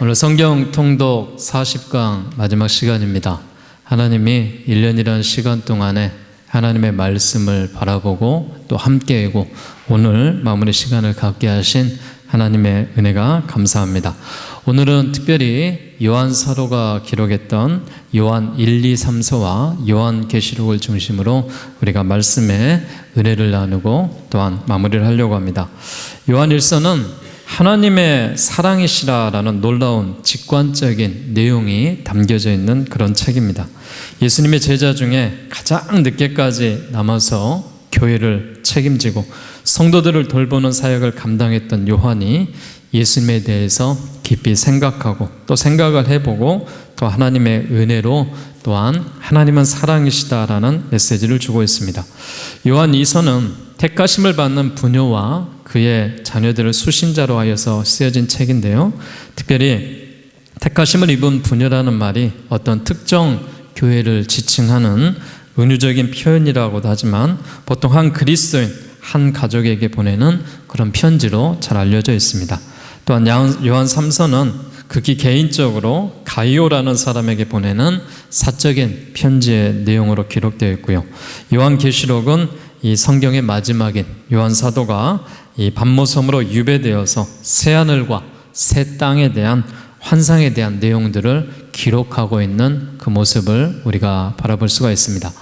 오늘 성경 통독 40강 마지막 시간입니다. 하나님이 1년이라는 시간 동안에 하나님의 말씀을 바라보고 또 함께하고 오늘 마무리 시간을 갖게 하신 하나님의 은혜가 감사합니다. 오늘은 특별히 요한 사도가 기록했던 요한 1, 2, 3서와 요한 계시록을 중심으로 우리가 말씀의 은혜를 나누고 또한 마무리를 하려고 합니다. 요한 1서는 하나님의 사랑이시라라는 놀라운 직관적인 내용이 담겨져 있는 그런 책입니다. 예수님의 제자 중에 가장 늦게까지 남아서 교회를 책임지고 성도들을 돌보는 사역을 감당했던 요한이 예수님에 대해서 깊이 생각하고 또 생각을 해보고 또 하나님의 은혜로 또한 하나님은 사랑이시다라는 메시지를 주고 있습니다. 요한 2서는 택하심을 받는 부녀와 그의 자녀들을 수신자로 하여서 쓰여진 책인데요, 특별히 택하심을 입은 부녀라는 말이 어떤 특정 교회를 지칭하는 은유적인 표현이라고도 하지만 보통 한 그리스도인, 한 가족에게 보내는 그런 편지로 잘 알려져 있습니다. 또한 요한 3서는 극히 개인적으로 가이오라는 사람에게 보내는 사적인 편지의 내용으로 기록되어 있고요, 요한 계시록은 이 성경의 마지막인 요한 사도가 이 밤모섬으로 유배되어서 새하늘과 새 땅에 대한 환상에 대한 내용들을 기록하고 있는 그 모습을 우리가 바라볼 수가 있습니다.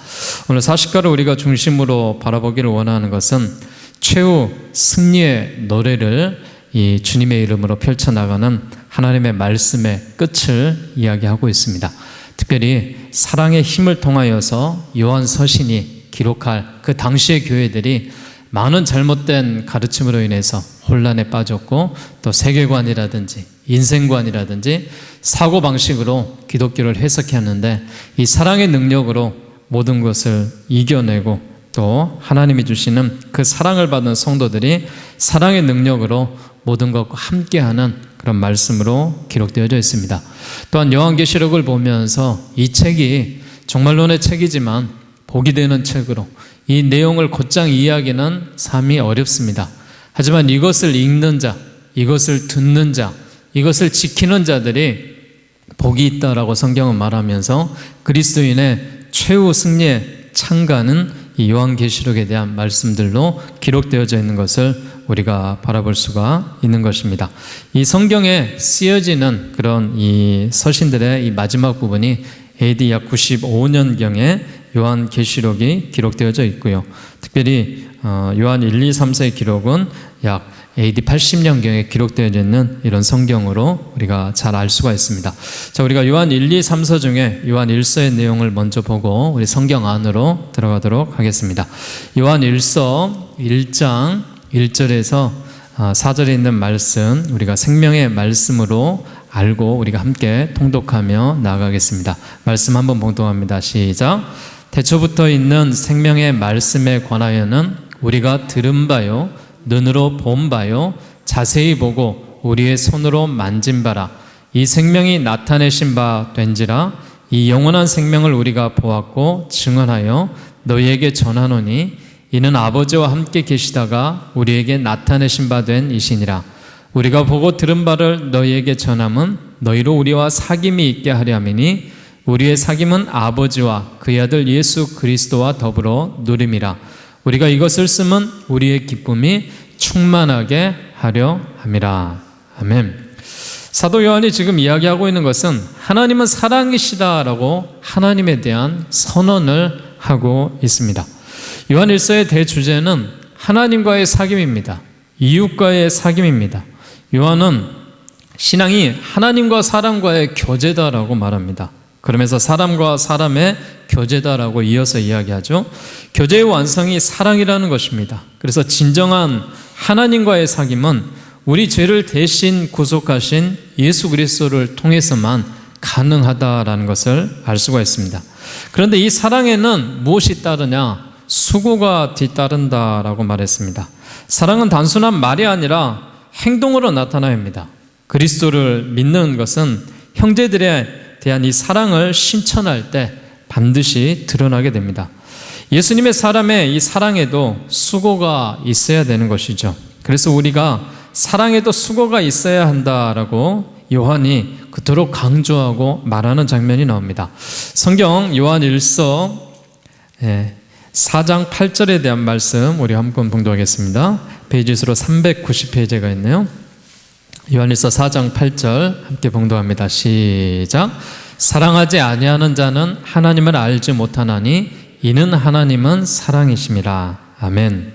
오늘 40가를 우리가 중심으로 바라보기를 원하는 것은 최후 승리의 노래를 이 주님의 이름으로 펼쳐나가는 하나님의 말씀의 끝을 이야기하고 있습니다. 특별히 사랑의 힘을 통하여서 요한 서신이 기록할 그 당시의 교회들이 많은 잘못된 가르침으로 인해서 혼란에 빠졌고 또 세계관이라든지 인생관이라든지 사고방식으로 기독교를 해석했는데 이 사랑의 능력으로 모든 것을 이겨내고 또 하나님이 주시는 그 사랑을 받는 성도들이 사랑의 능력으로 모든 것과 함께하는 그런 말씀으로 기록되어져 있습니다. 또한 요한계시록을 보면서 이 책이 종말론의 책이지만 복이 되는 책으로 이 내용을 곧장 이해하기는 삶이 어렵습니다. 하지만 이것을 읽는 자, 이것을 듣는 자, 이것을 지키는 자들이 복이 있다라고 성경은 말하면서 그리스도인의 최후 승리의 창가는 이 요한계시록에 대한 말씀들로 기록되어져 있는 것을 우리가 바라볼 수가 있는 것입니다. 이 성경에 쓰여지는 그런 이 서신들의 이 마지막 부분이 AD 약 95년경에 요한계시록이 기록되어져 있고요, 특별히 요한 1, 2, 3서의 기록은 약 AD 80년경에 기록되어져 있는 이런 성경으로 우리가 잘 알 수가 있습니다. 자, 우리가 요한 1, 2, 3서 중에 요한 1서의 내용을 먼저 보고 우리 성경 안으로 들어가도록 하겠습니다. 요한 1서 1장 1절에서 4절에 있는 말씀, 우리가 생명의 말씀으로 알고 우리가 함께 통독하며 나아가겠습니다. 말씀 한번 봉독합니다. 시작. 태초부터 있는 생명의 말씀에 관하여는 우리가 들은 바요, 눈으로 본 바요, 자세히 보고 우리의 손으로 만진 바라. 이 생명이 나타내신 바 된지라. 이 영원한 생명을 우리가 보았고 증언하여 너희에게 전하노니 이는 아버지와 함께 계시다가 우리에게 나타내신 바 된 이시니라. 우리가 보고 들은 바를 너희에게 전함은 너희로 우리와 사귐이 있게 하려 함이니 우리의 사귐은 아버지와 그의 아들 예수 그리스도와 더불어 누림이라. 우리가 이것을 쓰면 우리의 기쁨이 충만하게 하려 함이라. 아멘. 사도 요한이 지금 이야기하고 있는 것은 하나님은 사랑이시다라고 하나님에 대한 선언을 하고 있습니다. 요한 1서의 대주제는 하나님과의 사귐입니다. 이웃과의 사귐입니다. 요한은 신앙이 하나님과 사람과의 교제다라고 말합니다. 그러면서 사람과 사람의 교제다라고 이어서 이야기하죠. 교제의 완성이 사랑이라는 것입니다. 그래서 진정한 하나님과의 사귐은 우리 죄를 대신 구속하신 예수 그리스도를 통해서만 가능하다라는 것을 알 수가 있습니다. 그런데 이 사랑에는 무엇이 따르냐? 수고가 뒤따른다라고 말했습니다. 사랑은 단순한 말이 아니라 행동으로 나타나야 합니다. 그리스도를 믿는 것은 형제들에 대한 이 사랑을 실천할 때 반드시 드러나게 됩니다. 예수님의 사람의 이 사랑에도 수고가 있어야 되는 것이죠. 그래서 우리가 사랑에도 수고가 있어야 한다라고 요한이 그토록 강조하고 말하는 장면이 나옵니다. 성경 요한 1서 4장 8절에 대한 말씀 우리 한번 봉독하겠습니다. 페이지 수로 390페이지가 있네요. 요한일서 4장 8절 함께 봉독합니다. 시작. 사랑하지 아니하는 자는 하나님을 알지 못하나니 이는 하나님은 사랑이심이라. 아멘.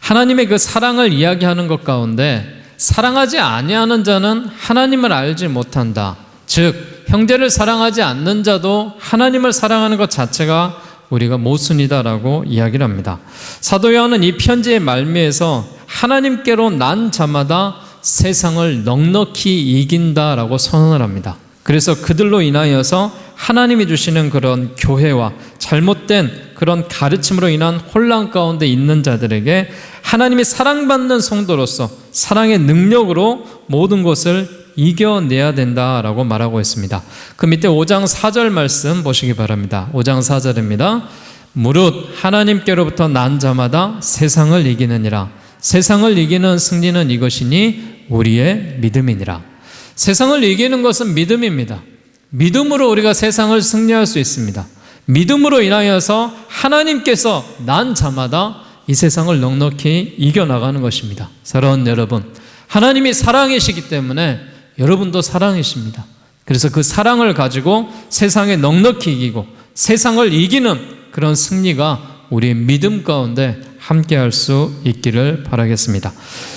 하나님의 그 사랑을 이야기하는 것 가운데 사랑하지 아니하는 자는 하나님을 알지 못한다. 즉 형제를 사랑하지 않는 자도 하나님을 사랑하는 것 자체가 우리가 모순이다라고 이야기를 합니다. 사도 요한은 이 편지의 말미에서 하나님께로 난 자마다 세상을 넉넉히 이긴다라고 선언을 합니다. 그래서 그들로 인하여서 하나님이 주시는 그런 교회와 잘못된 그런 가르침으로 인한 혼란 가운데 있는 자들에게 하나님이 사랑받는 성도로서 사랑의 능력으로 모든 것을 이겨내야 된다라고 말하고 있습니다. 그 밑에 5장 4절 말씀 보시기 바랍니다. 5장 4절입니다. 무릇 하나님께로부터 난 자마다 세상을 이기느니라. 세상을 이기는 승리는 이것이니 우리의 믿음이니라. 세상을 이기는 것은 믿음입니다. 믿음으로 우리가 세상을 승리할 수 있습니다. 믿음으로 인하여서 하나님께서 난 자마다 이 세상을 넉넉히 이겨나가는 것입니다. 사랑하는 여러분, 하나님이 사랑이시기 때문에 여러분도 사랑이십니다. 그래서 그 사랑을 가지고 세상에 넉넉히 이기고 세상을 이기는 그런 승리가 우리의 믿음 가운데 함께할 수 있기를 바라겠습니다.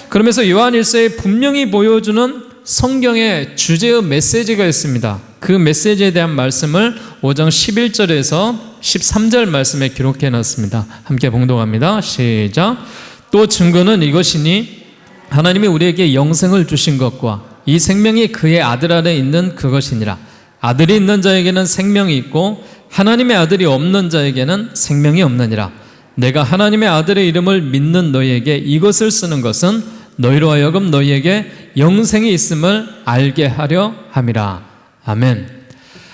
그러면서 요한 1서에 분명히 보여주는 성경의 주제의 메시지가 있습니다. 그 메시지에 대한 말씀을 5장 11절에서 13절 말씀에 기록해 놨습니다. 함께 봉독합니다. 시작. 또 증거는 이것이니 하나님이 우리에게 영생을 주신 것과 이 생명이 그의 아들 안에 있는 그것이니라. 아들이 있는 자에게는 생명이 있고 하나님의 아들이 없는 자에게는 생명이 없느니라. 내가 하나님의 아들의 이름을 믿는 너희에게 이것을 쓰는 것은 너희로 하여금 너희에게 영생이 있음을 알게 하려 함이라. 아멘.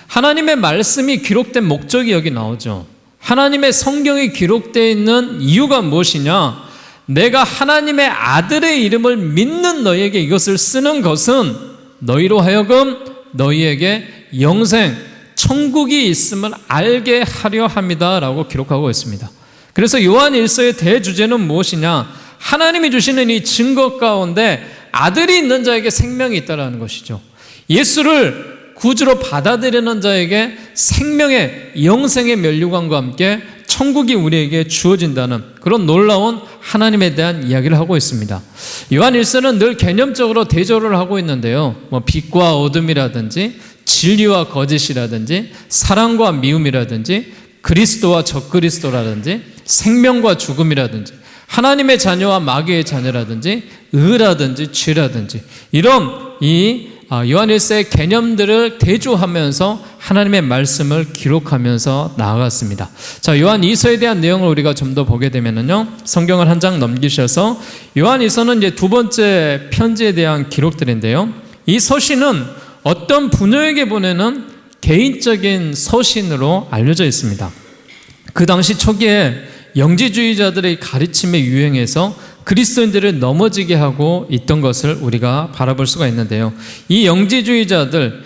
하나님의 말씀이 기록된 목적이 여기 나오죠. 하나님의 성경이 기록되어 있는 이유가 무엇이냐? 내가 하나님의 아들의 이름을 믿는 너희에게 이것을 쓰는 것은 너희로 하여금 너희에게 영생, 천국이 있음을 알게 하려 함이다 라고 기록하고 있습니다. 그래서 요한 1서의 대주제는 무엇이냐? 하나님이 주시는 이 증거 가운데 아들이 있는 자에게 생명이 있다는 것이죠. 예수를 구주로 받아들이는 자에게 생명의 영생의 면류관과 함께 천국이 우리에게 주어진다는 그런 놀라운 하나님에 대한 이야기를 하고 있습니다. 요한 1서는 늘 개념적으로 대조를 하고 있는데요. 빛과 어둠이라든지 진리와 거짓이라든지 사랑과 미움이라든지 그리스도와 적그리스도라든지 생명과 죽음이라든지 하나님의 자녀와 마귀의 자녀라든지 의라든지 죄라든지 이런 이 요한 1서의 개념들을 대조하면서 하나님의 말씀을 기록하면서 나아갔습니다. 자, 요한 2서에 대한 내용을 우리가 좀 더 보게 되면요, 성경을 한 장 넘기셔서 요한 2서는 이제 두 번째 편지에 대한 기록들인데요, 이 서신은 어떤 부녀에게 보내는 개인적인 서신으로 알려져 있습니다. 그 당시 초기에 영지주의자들의 가르침에 유행해서 그리스도인들을 넘어지게 하고 있던 것을 우리가 바라볼 수가 있는데요, 이 영지주의자는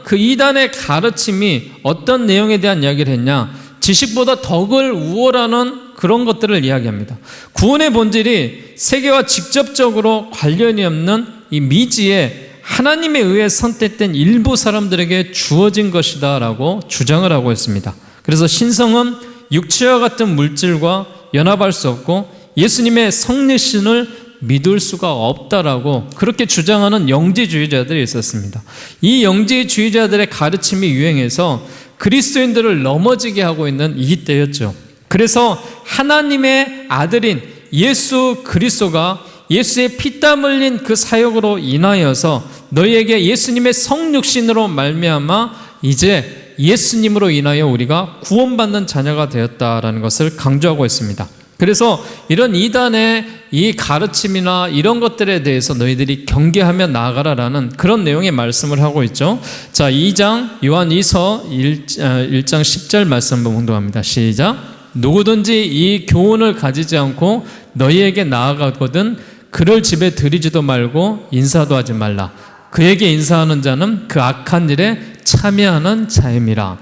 그 이단의 가르침이 어떤 내용에 대한 이야기를 했냐? 지식보다 덕을 우월하는 그런 것들을 이야기합니다. 구원의 본질이 세계와 직접적으로 관련이 없는 이 미지에 하나님에 의해 선택된 일부 사람들에게 주어진 것이다 라고 주장을 하고 있습니다. 그래서 신성은 육체와 같은 물질과 연합할 수 없고 예수님의 성리신을 믿을 수가 없다라고 그렇게 주장하는 영지주의자들이 있었습니다. 이 영지주의자들의 가르침이 유행해서 그리스도인들을 넘어지게 하고 있는 이 때였죠. 그래서 하나님의 아들인 예수 그리스도가 예수의 피땀 흘린 그 사역으로 인하여서 너희에게 예수님의 성육신으로 말미암아 이제 예수님으로 인하여 우리가 구원받는 자녀가 되었다라는 것을 강조하고 있습니다. 그래서 이런 이단의 이 가르침이나 이런 것들에 대해서 너희들이 경계하며 나아가라라는 그런 내용의 말씀을 하고 있죠. 자, 2장 요한 2서 1장 10절 말씀 한번 봉독합니다. 시작. 누구든지 이 교훈을 가지지 않고 너희에게 나아가거든 그를 집에 들이지도 말고 인사도 하지 말라. 그에게 인사하는 자는 그 악한 일에 참여하는 자임이라.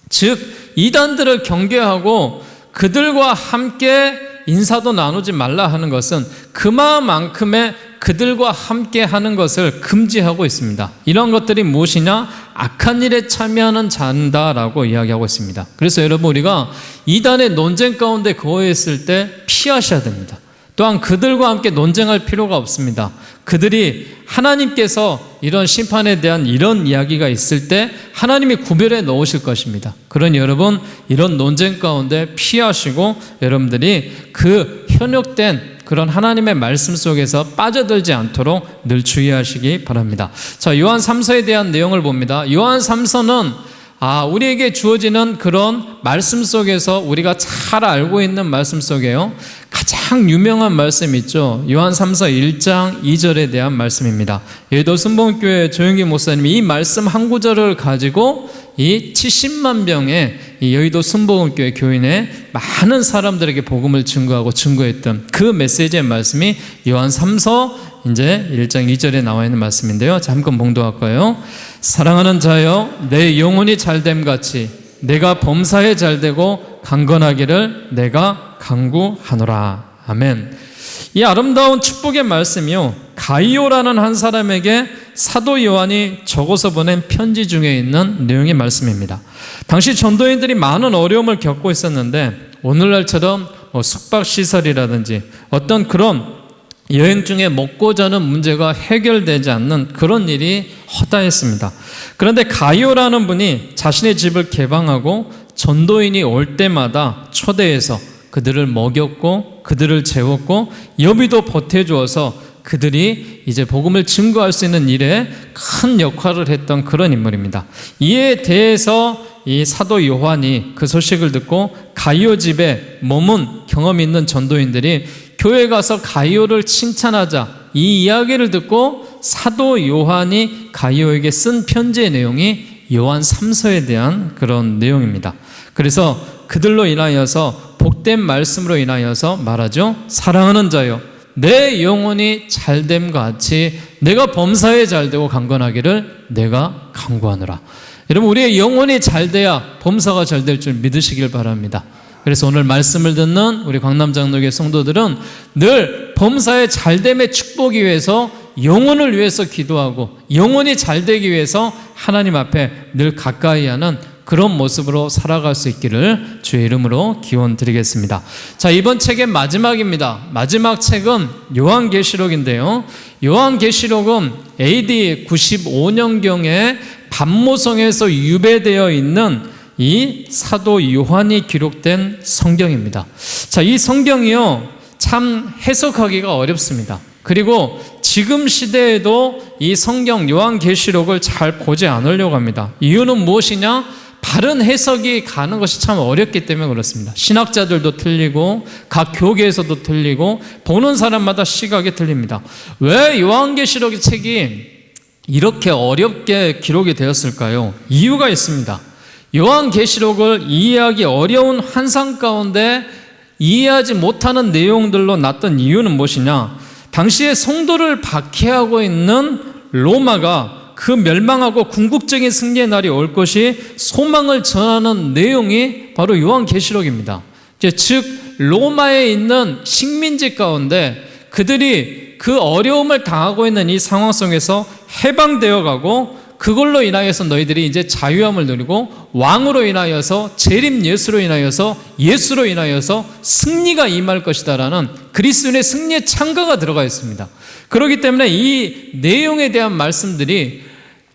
즉 이단들을 경계하고 그들과 함께 인사도 나누지 말라 하는 것은 그만큼의 그들과 함께 하는 것을 금지하고 있습니다. 이런 것들이 무엇이냐? 악한 일에 참여하는 자다라고 이야기하고 있습니다. 그래서 여러분, 우리가 이단의 논쟁 가운데 거했을 때 피하셔야 됩니다. 또한 그들과 함께 논쟁할 필요가 없습니다. 그들이 하나님께서 이런 심판에 대한 이런 이야기가 있을 때 하나님이 구별해 놓으실 것입니다. 그러니 여러분, 이런 논쟁 가운데 피하시고 여러분들이 그 현혹된 그런 하나님의 말씀 속에서 빠져들지 않도록 늘 주의하시기 바랍니다. 자, 요한 3서에 대한 내용을 봅니다. 요한 3서는 우리에게 주어지는 그런 말씀 속에서 우리가 잘 알고 있는 말씀 속에요, 가장 유명한 말씀 있죠. 요한 3서 1장 2절에 대한 말씀입니다. 여의도 순복음교회 조영기 목사님이 이 말씀 한 구절을 가지고 이 70만 명의 이 여의도 순복음교회 교인의 많은 사람들에게 복음을 증거했던 그 메시지의 말씀이 요한 3서 이제 1장 2절에 나와 있는 말씀인데요. 자, 한번 봉독할까요? 사랑하는 자여, 내 영혼이 잘됨 같이 내가 범사에 잘되고 강건하기를 내가 간구하노라. 아멘. 이 아름다운 축복의 말씀이요, 가이오라는 한 사람에게 사도 요한이 적어서 보낸 편지 중에 있는 내용의 말씀입니다. 당시 전도인들이 많은 어려움을 겪고 있었는데 오늘날처럼 숙박시설이라든지 어떤 그런 여행 중에 먹고 자는 문제가 해결되지 않는 그런 일이 허다했습니다. 그런데 가이오라는 분이 자신의 집을 개방하고 전도인이 올 때마다 초대해서 그들을 먹였고 그들을 재웠고 여비도 보태주어서 그들이 이제 복음을 증거할 수 있는 일에 큰 역할을 했던 그런 인물입니다. 이에 대해서 이 사도 요한이 그 소식을 듣고 가이오 집에 머문 경험 있는 전도인들이 교회 가서 가이오를 칭찬하자, 이 이야기를 듣고 사도 요한이 가이오에게 쓴 편지의 내용이 요한 3서에 대한 그런 내용입니다. 그래서 그들로 인하여서 복된 말씀으로 인하여서 말하죠. 사랑하는 자여, 내 영혼이 잘됨 같이 내가 범사에 잘되고 강건하기를 내가 간구하노라. 여러분, 우리의 영혼이 잘돼야 범사가 잘될 줄 믿으시길 바랍니다. 그래서 오늘 말씀을 듣는 우리 광남장로교회 성도들은 늘 범사의 잘됨의 축복이 위해서 영혼을 위해서 기도하고 영혼이 잘되기 위해서 하나님 앞에 늘 가까이 하는 그런 모습으로 살아갈 수 있기를 주의 이름으로 기원 드리겠습니다. 자, 이번 책의 마지막입니다. 마지막 책은 요한계시록인데요. 요한계시록은 AD 95년경에 반모성에서 유배되어 있는 이 사도 요한이 기록된 성경입니다. 자, 이 성경이요, 참 해석하기가 어렵습니다. 그리고 지금 시대에도 이 성경 요한계시록을 잘 보지 않으려고 합니다. 이유는 무엇이냐? 바른 해석이 가는 것이 참 어렵기 때문에 그렇습니다. 신학자들도 틀리고 각 교계에서도 틀리고 보는 사람마다 시각이 틀립니다. 왜 요한계시록 책이 이렇게 어렵게 기록이 되었을까요? 이유가 있습니다. 요한계시록을 이해하기 어려운 환상 가운데 이해하지 못하는 내용들로 났던 이유는 무엇이냐? 당시에 성도를 박해하고 있는 로마가 그 멸망하고 궁극적인 승리의 날이 올 것이 소망을 전하는 내용이 바로 요한계시록입니다. 즉 로마에 있는 식민지 가운데 그들이 그 어려움을 당하고 있는 이 상황 속에서 해방되어 가고 그걸로 인하여서 너희들이 이제 자유함을 누리고 왕으로 인하여서 재림 예수로 인하여서 예수로 인하여서 승리가 임할 것이다라는 그리스도인의 승리의 창가가 들어가 있습니다. 그렇기 때문에 이 내용에 대한 말씀들이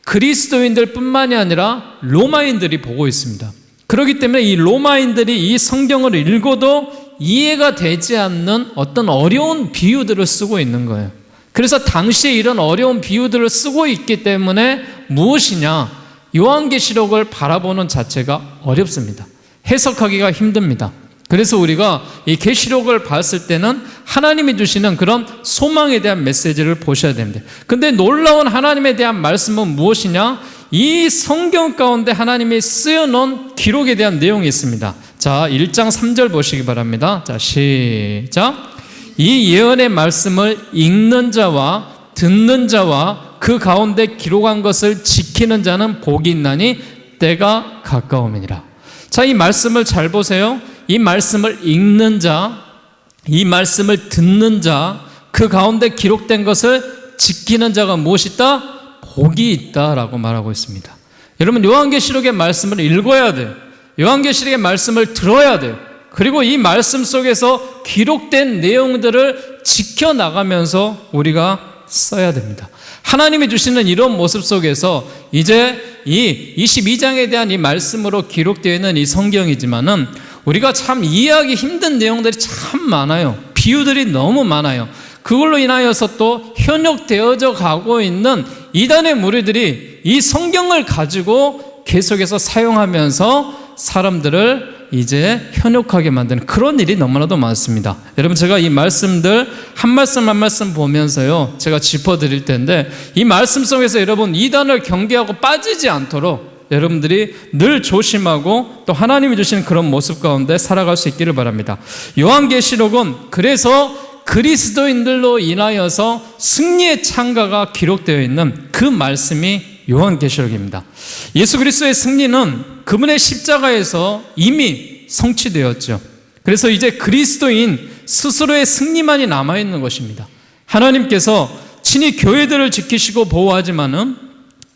그리스도인들 뿐만이 아니라 로마인들이 보고 있습니다. 그렇기 때문에 이 로마인들이 이 성경을 읽어도 이해가 되지 않는 어떤 어려운 비유들을 쓰고 있는 거예요. 그래서 당시에 이런 어려운 비유들을 쓰고 있기 때문에 무엇이냐? 요한계시록을 바라보는 자체가 어렵습니다. 해석하기가 힘듭니다. 그래서 우리가 이 계시록을 봤을 때는 하나님이 주시는 그런 소망에 대한 메시지를 보셔야 됩니다. 근데 놀라운 하나님에 대한 말씀은 무엇이냐? 이 성경 가운데 하나님이 쓰여놓은 기록에 대한 내용이 있습니다. 자, 1장 3절 보시기 바랍니다. 자, 시작. 이 예언의 말씀을 읽는 자와 듣는 자와 그 가운데 기록한 것을 지키는 자는 복이 있나니 때가 가까움이니라. 자, 이 말씀을 잘 보세요. 이 말씀을 읽는 자, 이 말씀을 듣는 자, 그 가운데 기록된 것을 지키는 자가 무엇이 있다? 복이 있다라고 말하고 있습니다. 여러분, 요한계시록의 말씀을 읽어야 돼요. 요한계시록의 말씀을 들어야 돼요. 그리고 이 말씀 속에서 기록된 내용들을 지켜나가면서 우리가 써야 됩니다. 하나님이 주시는 이런 모습 속에서 이제 이 22장에 대한 이 말씀으로 기록되어 있는 이 성경이지만은 우리가 참 이해하기 힘든 내용들이 참 많아요. 비유들이 너무 많아요. 그걸로 인하여서 또 현혹되어져 가고 있는 이단의 무리들이 이 성경을 가지고 계속해서 사용하면서 사람들을 이제 현혹하게 만드는 그런 일이 너무나도 많습니다. 여러분, 제가 이 말씀들 한 말씀 한 말씀 보면서요, 제가 짚어드릴 텐데, 이 말씀 속에서 여러분 이단을 경계하고 빠지지 않도록 여러분들이 늘 조심하고 또 하나님이 주시는 그런 모습 가운데 살아갈 수 있기를 바랍니다. 요한계시록은 그래서 그리스도인들로 인하여서 승리의 창가가 기록되어 있는 그 말씀이 요한계시록입니다. 예수 그리스도의 승리는 그분의 십자가에서 이미 성취되었죠. 그래서 이제 그리스도인 스스로의 승리만이 남아있는 것입니다. 하나님께서 친히 교회들을 지키시고 보호하지만은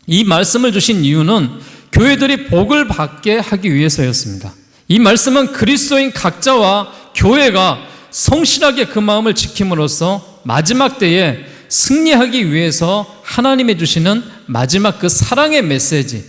이 말씀을 주신 이유는 교회들이 복을 받게 하기 위해서였습니다. 이 말씀은 그리스도인 각자와 교회가 성실하게 그 마음을 지킴으로써 마지막 때에 승리하기 위해서 하나님이 주시는 마지막 그 사랑의 메시지,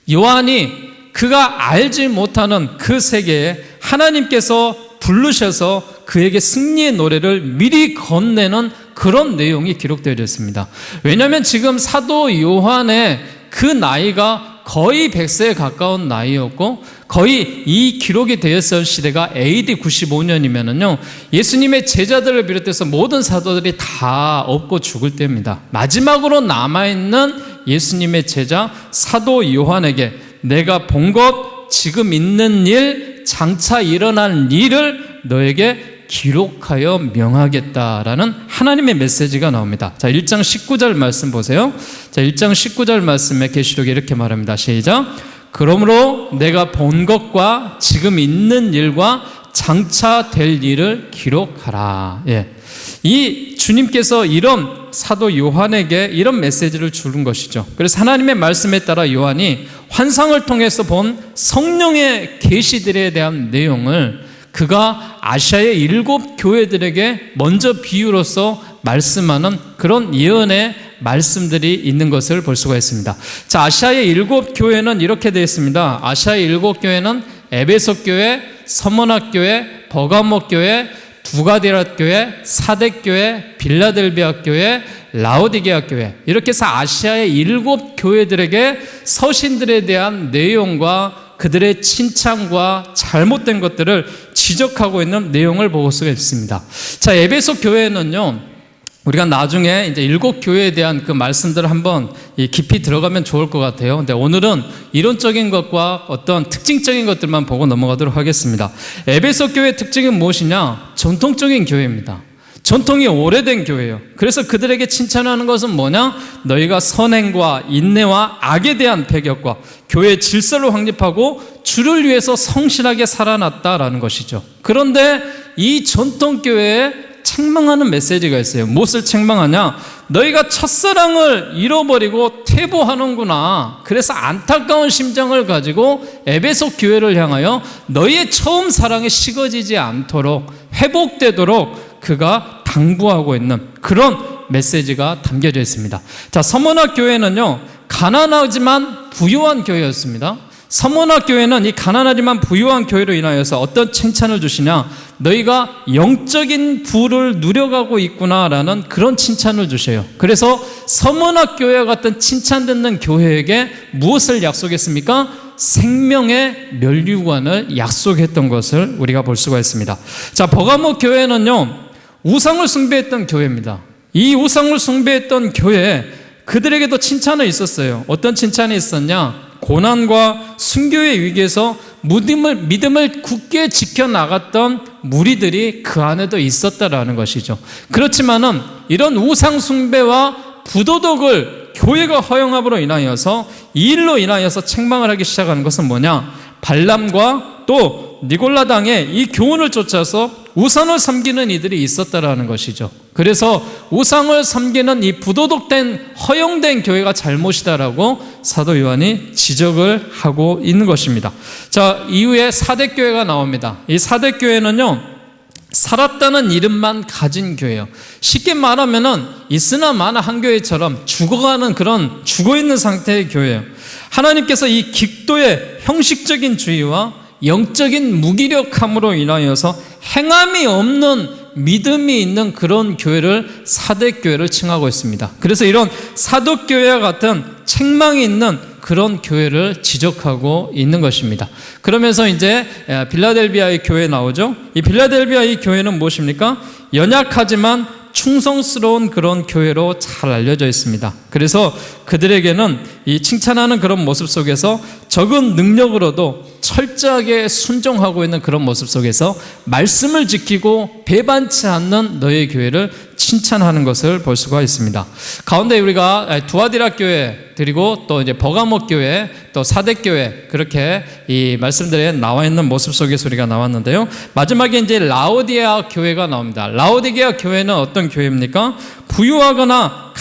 요한이 그가 알지 못하는 그 세계에 하나님께서 부르셔서 그에게 승리의 노래를 미리 건네는 그런 내용이 기록되어 있습니다. 왜냐하면 지금 사도 요한의 그 나이가 거의 100세에 가까운 나이였고, 거의 이 기록이 되었을 시대가 AD 95년이면은요, 예수님의 제자들을 비롯해서 모든 사도들이 다 없고 죽을 때입니다. 마지막으로 남아있는 예수님의 제자 사도 요한에게 내가 본 것, 지금 있는 일, 장차 일어날 일을 너에게 기록하여 명하겠다라는 하나님의 메시지가 나옵니다. 자, 1장 19절 말씀 보세요. 자, 1장 19절 말씀에 계시록이 이렇게 말합니다. 시작. 그러므로 내가 본 것과 지금 있는 일과 장차 될 일을 기록하라. 예. 이 주님께서 이런 사도 요한에게 이런 메시지를 주는 것이죠. 그래서 하나님의 말씀에 따라 요한이 환상을 통해서 본 성령의 계시들에 대한 내용을 그가 아시아의 7 교회들에게 먼저 비유로서 말씀하는 그런 예언의 말씀들이 있는 것을 볼 수가 있습니다. 자, 아시아의 7 교회는 이렇게 되어 있습니다. 아시아의 7 교회는 에베소 교회, 서머나 교회, 버가모 교회, 두가디라 교회, 사대 교회, 빌라델비아 교회, 라오디게아 교회, 이렇게 해서 아시아의 7 교회들에게 서신들에 대한 내용과 그들의 칭찬과 잘못된 것들을 지적하고 있는 내용을 볼 수가 있습니다. 자, 에베소 교회는요, 우리가 나중에 이제 7 교회에 대한 그 말씀들을 한번 깊이 들어가면 좋을 것 같아요. 근데 오늘은 이론적인 것과 어떤 특징적인 것들만 보고 넘어가도록 하겠습니다. 에베소 교회의 특징이 무엇이냐? 전통적인 교회입니다. 전통이 오래된 교회예요. 그래서 그들에게 칭찬하는 것은 뭐냐? 너희가 선행과 인내와 악에 대한 배격과 교회의 질서를 확립하고 주를 위해서 성실하게 살아났다라는 것이죠. 그런데 이 전통교회에 책망하는 메시지가 있어요. 무엇을 책망하냐? 너희가 첫사랑을 잃어버리고 퇴보하는구나. 그래서 안타까운 심정을 가지고 에베소 교회를 향하여 너희의 처음 사랑이 식어지지 않도록 회복되도록 그가 당부하고 있는 그런 메시지가 담겨져 있습니다. 자, 서머나 교회는요, 가난하지만 부유한 교회였습니다. 서머나 교회는 이 가난하지만 부유한 교회로 인하여서 어떤 칭찬을 주시냐? 너희가 영적인 부를 누려가고 있구나라는 그런 칭찬을 주셔요. 그래서 서머나 교회와 같은 칭찬 듣는 교회에게 무엇을 약속했습니까? 생명의 면류관을 약속했던 것을 우리가 볼 수가 있습니다. 자, 버가모 교회는요, 우상을 숭배했던 교회입니다. 이 우상을 숭배했던 교회에 그들에게도 칭찬이 있었어요. 어떤 칭찬이 있었냐? 고난과 순교의 위기에서 믿음을 굳게 지켜나갔던 무리들이 그 안에도 있었다라는 것이죠. 그렇지만은 이런 우상 숭배와 부도덕을 교회가 허용함으로 인하여서 이 일로 인하여서 책망을 하기 시작하는 것은 뭐냐? 발람과 또 니골라당의 이 교훈을 쫓아서 우상을 섬기는 이들이 있었다라는 것이죠. 그래서 우상을 섬기는 이 부도덕된 허용된 교회가 잘못이다라고 사도 요한이 지적을 하고 있는 것입니다. 자, 이후에 사대교회가 나옵니다. 이 사대교회는요, 살았다는 이름만 가진 교회예요. 쉽게 말하면은 있으나 마나 한 교회처럼 죽어가는 그런 죽어있는 상태의 교회예요. 하나님께서 이極도의 형식적인 주의와 영적인 무기력함으로 인하여서 행함이 없는 믿음이 있는 그런 교회를 사대교회를 칭하고 있습니다. 그래서 이런 사도교회와 같은 책망이 있는 그런 교회를 지적하고 있는 것입니다. 그러면서 이제 빌라델비아의 교회 나오죠. 이 빌라델비아의 교회는 무엇입니까? 연약하지만 충성스러운 그런 교회로 잘 알려져 있습니다. 그래서 그들에게는 이 칭찬하는 그런 모습 속에서 적은 능력으로도 철저하게 순종하고 있는 그런 모습 속에서 말씀을 지키고 배반치 않는 너의 교회를 칭찬하는 것을 볼 수가 있습니다. 가운데 우리가 두아디라 교회, 그리고 또 이제 버가모 교회, 또 사대 교회, 그렇게 이 말씀들에 나와 있는 모습 속에서 우리가 나왔는데요. 마지막에 이제 라오디게아 교회가 나옵니다. 라오디게아 교회는 어떤 교회입니까? 부유하거나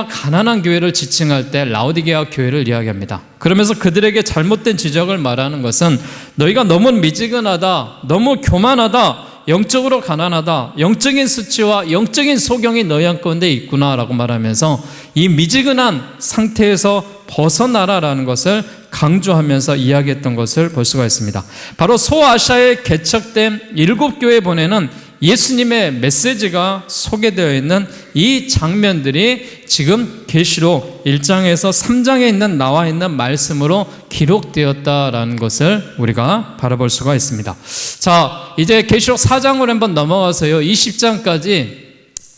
가난한 교회를 지칭할 때 라오디게아 교회를 이야기합니다. 그러면서 그들에게 잘못된 지적을 말하는 것은 너희가 너무 미지근하다, 너무 교만하다, 영적으로 가난하다, 영적인 수치와 영적인 소경이 너희 가운데 있구나라고 말하면서 이 미지근한 상태에서 벗어나라라는 것을 강조하면서 이야기했던 것을 볼 수가 있습니다. 바로 소아시아에 개척된 7교회 보내는 예수님의 메시지가 소개되어 있는 이 장면들이 지금 계시록 1장에서 3장에 나와 있는 말씀으로 기록되었다라는 것을 우리가 바라볼 수가 있습니다. 자, 이제 계시록 4장으로 한번 넘어가서요, 20장까지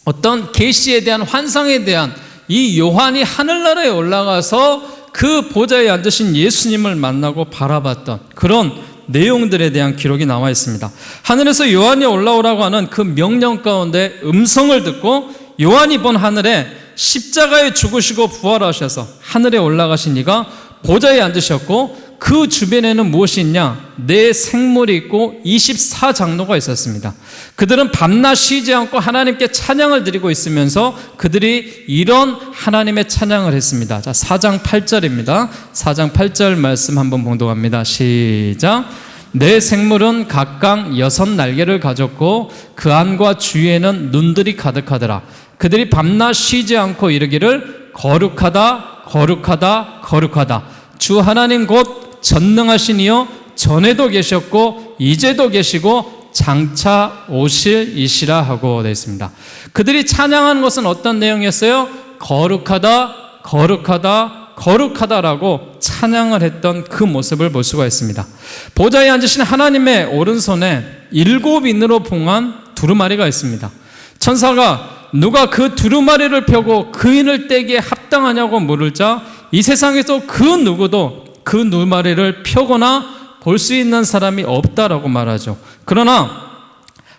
어떤 계시에 대한 환상에 대한 이 요한이 하늘나라에 올라가서 그 보좌에 앉으신 예수님을 만나고 바라봤던 그런 내용들에 대한 기록이 나와 있습니다. 하늘에서 요한이 올라오라고 하는 그 명령 가운데 음성을 듣고 요한이 본 하늘에 십자가에 죽으시고 부활하셔서 하늘에 올라가신 이가 보좌에 앉으셨고 그 주변에는 무엇이 있냐? 네 생물이 있고 24장로가 있었습니다. 그들은 밤낮 쉬지 않고 하나님께 찬양을 드리고 있으면서 그들이 이런 하나님의 찬양을 했습니다. 자, 4장 8절입니다. 4장 8절 말씀 한번 봉독합니다. 시작. 네 생물은 각각 6날개를 가졌고 그 안과 주위에는 눈들이 가득하더라. 그들이 밤낮 쉬지 않고 이르기를 거룩하다, 거룩하다, 거룩하다. 주 하나님 곧 전능하신 이여 전에도 계셨고 이제도 계시고 장차 오실 이시라 하고 되어 있습니다. 그들이 찬양하는 것은 어떤 내용이었어요? 거룩하다, 거룩하다, 거룩하다라고 찬양을 했던 그 모습을 볼 수가 있습니다. 보좌에 앉으신 하나님의 오른손에 7인으로 봉한 두루마리가 있습니다. 천사가 누가 그 두루마리를 펴고 그 인을 떼기에 합당하냐고 물을자 이 세상에서 그 누구도 그 두루마리를 펴거나 볼 수 있는 사람이 없다라고 말하죠. 그러나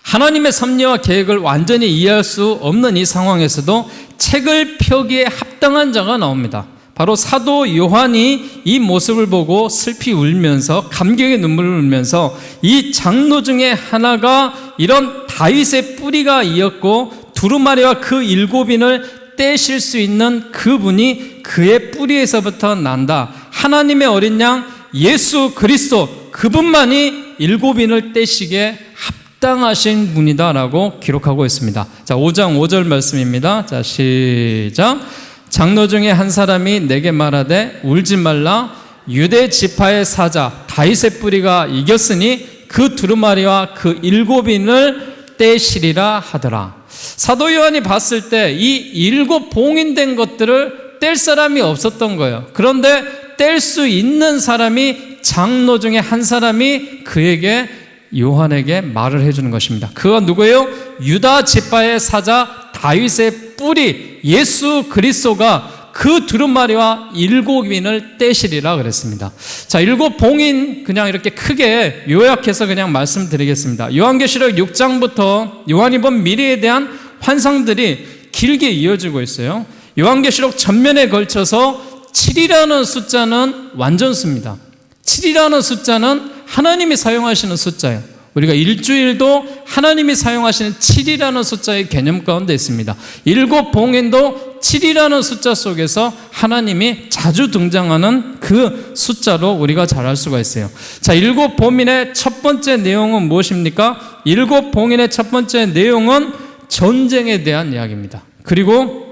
하나님의 섭리와 계획을 완전히 이해할 수 없는 이 상황에서도 책을 펴기에 합당한 자가 나옵니다. 바로 사도 요한이 이 모습을 보고 슬피 울면서 감격의 눈물을 흘리면서 이 장로 중에 하나가 이런 다윗의 뿌리가 이었고 두루마리와 그 7인을 떼실 수 있는 그분이 그의 뿌리에서부터 난다. 하나님의 어린 양 예수 그리스도 그분만이 7인을 떼시기에 합당하신 분이다라고 기록하고 있습니다. 자, 5장 5절 말씀입니다. 자, 시작. 장로 중에 한 사람이 내게 말하되 울지 말라. 유대 지파의 사자 다윗의 뿌리가 이겼으니 그 두루마리와 그 7인을 떼시리라 하더라. 사도 요한이 봤을 때 이 7 봉인된 것들을 뗄 사람이 없었던 거예요. 그런데 뗄 수 있는 사람이 장로 중에 한 사람이 그에게 요한에게 말을 해주는 것입니다. 그가 누구예요? 유다 지파의 사자 다윗의 뿌리 예수 그리스도가 그 두루마리와 7인을 떼시리라 그랬습니다. 자, 7 봉인 그냥 이렇게 크게 요약해서 그냥 말씀드리겠습니다. 요한계시록 6장부터 요한이 본 미래에 대한 환상들이 길게 이어지고 있어요. 요한계시록 전면에 걸쳐서 7이라는 숫자는 완전수입니다. 7이라는 숫자는 하나님이 사용하시는 숫자예요. 우리가 일주일도 하나님이 사용하시는 7이라는 숫자의 개념 가운데 있습니다. 일곱 봉인도 7이라는 숫자 속에서 하나님이 자주 등장하는 그 숫자로 우리가 잘 알 수가 있어요. 자, 일곱 봉인의 첫 번째 내용은 무엇입니까? 일곱 봉인의 첫 번째 내용은 전쟁에 대한 이야기입니다. 그리고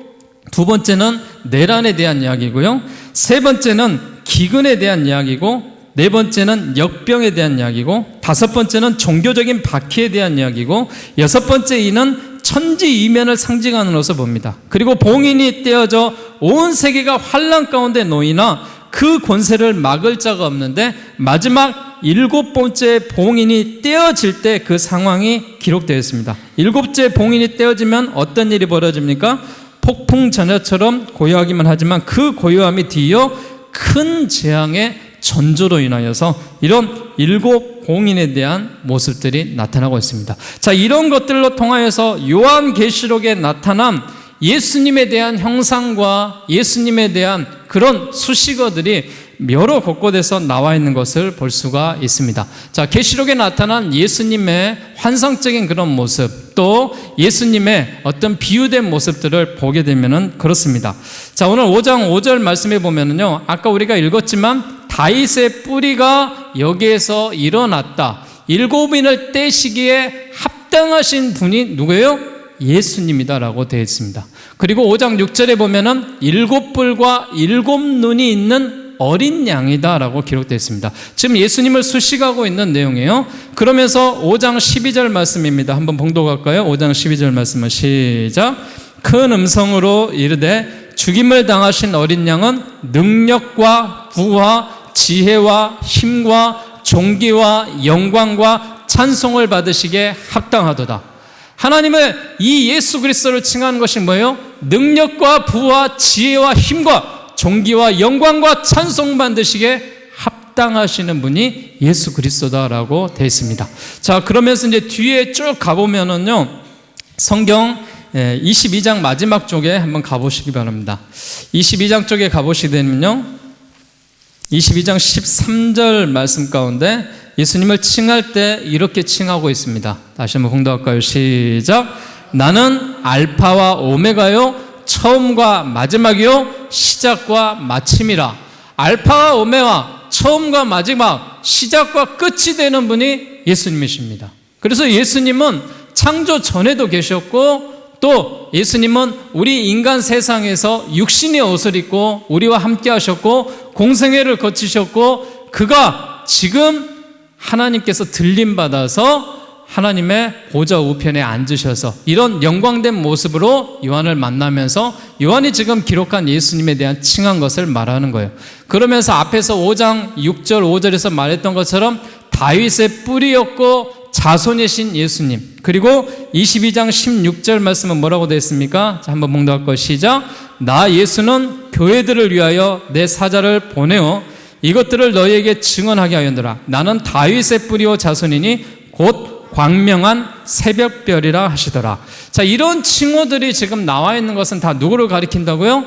두 번째는 내란에 대한 이야기고요. 세 번째는 기근에 대한 이야기고, 네 번째는 역병에 대한 이야기고, 다섯 번째는 종교적인 박해에 대한 이야기고, 여섯 번째 이는 천지 이면을 상징하는 것을 봅니다. 그리고 봉인이 떼어져 온 세계가 환난 가운데 놓이나 그 권세를 막을 자가 없는데 마지막 일곱 번째 봉인이 떼어질 때 그 상황이 기록되어 있습니다. 일곱째 봉인이 떼어지면 어떤 일이 벌어집니까? 폭풍 전야처럼 고요하기만 하지만 그 고요함이 뒤이어 큰 재앙의 전조로 인하여서 이런 일곱 봉인에 대한 모습들이 나타나고 있습니다. 자, 이런 것들로 통하여서 요한계시록에 나타난 예수님에 대한 형상과 예수님에 대한 그런 수식어들이 여러 곳곳에서 나와 있는 것을 볼 수가 있습니다. 자, 계시록에 나타난 예수님의 환상적인 그런 모습, 또 예수님의 어떤 비유된 모습들을 보게 되면은 그렇습니다. 자, 오늘 5장 5절 말씀에 보면은요, 아까 우리가 읽었지만 다윗의 뿌리가 여기에서 일어났다. 일곱인을 떼시기에 합당하신 분이 누구예요? 예수님이다라고 되어 있습니다. 그리고 5장 6절에 보면은 일곱 뿔과 일곱 눈이 있는 어린 양이다라고 기록되어 있습니다. 지금 예수님을 수식하고 있는 내용이에요. 그러면서 5장 12절 말씀입니다. 한번 봉독할까요? 5장 12절 말씀은 시작. 큰 음성으로 이르되 죽임을 당하신 어린 양은 능력과 부와 지혜와 힘과 존귀와 영광과 찬송을 받으시기에 합당하도다. 하나님을 이 예수 그리스도를 칭하는 것이 뭐예요? 능력과 부와 지혜와 힘과 존귀와 영광과 찬송 받으시기에 합당하시는 분이 예수 그리스도다라고 되어 있습니다. 자, 그러면서 이제 뒤에 쭉 가보면은요, 성경 22장 마지막 쪽에 한번 가보시기 바랍니다. 22장 쪽에 가보시게 되면요, 22장 13절 말씀 가운데 예수님을 칭할 때 이렇게 칭하고 있습니다. 다시 한번 봉독할까요? 시작. 나는 알파와 오메가요, 처음과 마지막이요, 시작과 마침이라. 알파와 오메가, 처음과 마지막, 시작과 끝이 되는 분이 예수님이십니다. 그래서 예수님은 창조 전에도 계셨고, 또 예수님은 우리 인간 세상에서 육신의 옷을 입고 우리와 함께 하셨고 공생애를 거치셨고, 그가 지금 하나님께서 들림받아서 하나님의 보좌 우편에 앉으셔서 이런 영광된 모습으로 요한을 만나면서 요한이 지금 기록한 예수님에 대한 칭한 것을 말하는 거예요. 그러면서 앞에서 5장 6절 5절에서 말했던 것처럼 다윗의 뿌리였고 자손이신 예수님, 그리고 22장 16절 말씀은 뭐라고 되어 있습니까? 자, 한번 봉독할 거 시작. 나 예수는 교회들을 위하여 내 사자를 보내어 이것들을 너희에게 증언하게 하였노라. 나는 다윗의 뿌리요 자손이니 곧 광명한 새벽별이라 하시더라. 자, 이런 칭호들이 지금 나와 있는 것은 다 누구를 가리킨다고요?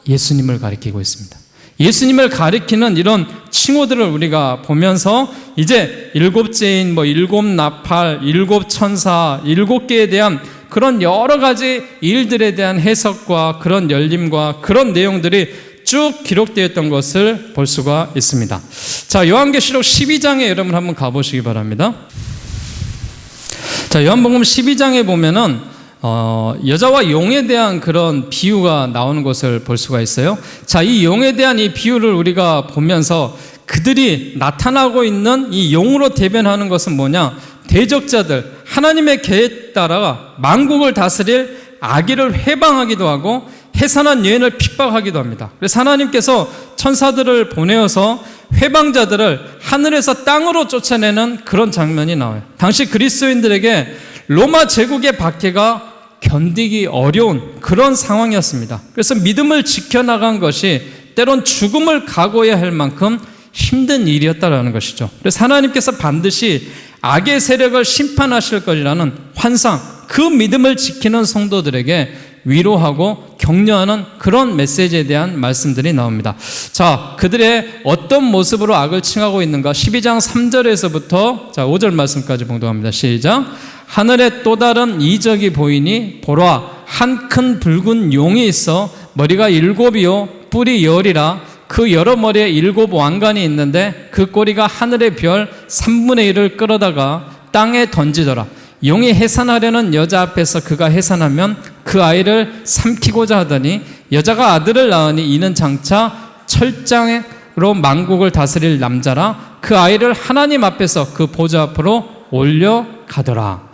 예수님을 가리키고 있습니다. 예수님을 가리키는 이런 칭호들을 우리가 보면서 이제 일곱째인 일곱 나팔, 일곱 천사, 일곱 개에 대한 그런 여러 가지 일들에 대한 해석과 그런 열림과 그런 내용들이 쭉 기록되어 있던 것을 볼 수가 있습니다. 자, 요한계시록 12장에 여러분 한번 가보시기 바랍니다. 자, 요한복음 12장에 보면은 여자와 용에 대한 그런 비유가 나오는 것을 볼 수가 있어요. 자, 이 용에 대한 이 비유를 우리가 보면서 그들이 나타나고 있는 이 용으로 대변하는 것은 뭐냐? 대적자들, 하나님의 계획에 따라 만국을 다스릴 악의를 회방하기도 하고 해산한 여인을 핍박하기도 합니다. 그래서 하나님께서 천사들을 보내어서 회방자들을 하늘에서 땅으로 쫓아내는 그런 장면이 나와요. 당시 그리스도인들에게 로마 제국의 박해가 견디기 어려운 그런 상황이었습니다. 그래서 믿음을 지켜나간 것이 때론 죽음을 각오해야 할 만큼 힘든 일이었다라는 것이죠. 그래서 하나님께서 반드시 악의 세력을 심판하실 것이라는 환상, 그 믿음을 지키는 성도들에게 위로하고 격려하는 그런 메시지에 대한 말씀들이 나옵니다. 자, 그들의 어떤 모습으로 악을 칭하고 있는가? 12장 3절에서부터 자 5절 말씀까지 봉독합니다. 시작. 하늘에 또 다른 이적이 보이니 보라, 한 큰 붉은 용이 있어 머리가 7이요 뿔이 10이라. 그 여러 머리에 7 왕관이 있는데 그 꼬리가 하늘의 별 3분의 1을 끌어다가 땅에 던지더라. 용이 해산하려는 여자 앞에서 그가 해산하면 그 아이를 삼키고자 하더니 여자가 아들을 낳으니 이는 장차 철장으로 만국을 다스릴 남자라. 그 아이를 하나님 앞에서 그 보좌 앞으로 올려가더라.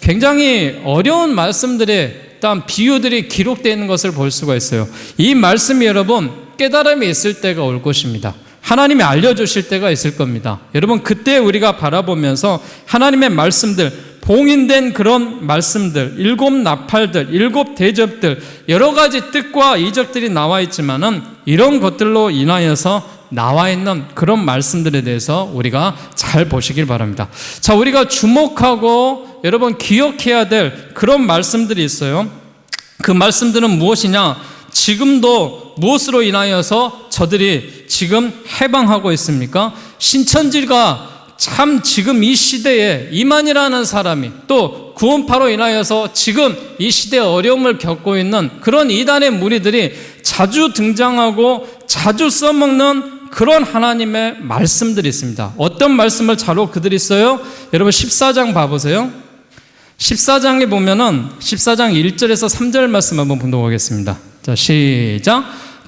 굉장히 어려운 말씀들의 일단 비유들이 기록되어 있는 것을 볼 수가 있어요. 이 말씀이 여러분 깨달음이 있을 때가 올 것입니다. 하나님이 알려주실 때가 있을 겁니다. 여러분 그때 우리가 바라보면서 하나님의 말씀들, 봉인된 그런 말씀들, 7 나팔들, 7 대접들, 여러 가지 뜻과 이적들이 나와 있지만은 이런 것들로 인하여서 나와 있는 그런 말씀들에 대해서 우리가 잘 보시길 바랍니다. 자, 우리가 주목하고 여러분 기억해야 될 그런 말씀들이 있어요. 그 말씀들은 무엇이냐? 지금도 무엇으로 인하여서 저들이 지금 해방하고 있습니까? 신천지가 참 지금 이 시대에 이만희라는 사람이 또 구원파로 인하여서 지금 이 시대에 어려움을 겪고 있는 그런 이단의 무리들이 자주 등장하고 자주 써먹는 그런 하나님의 말씀들이 있습니다. 어떤 말씀을 자로 그들이 써요? 여러분 14장 봐보세요. 14장에 보면은 14장 1절에서 3절 말씀 한번 봉독하겠습니다. 자, 시작.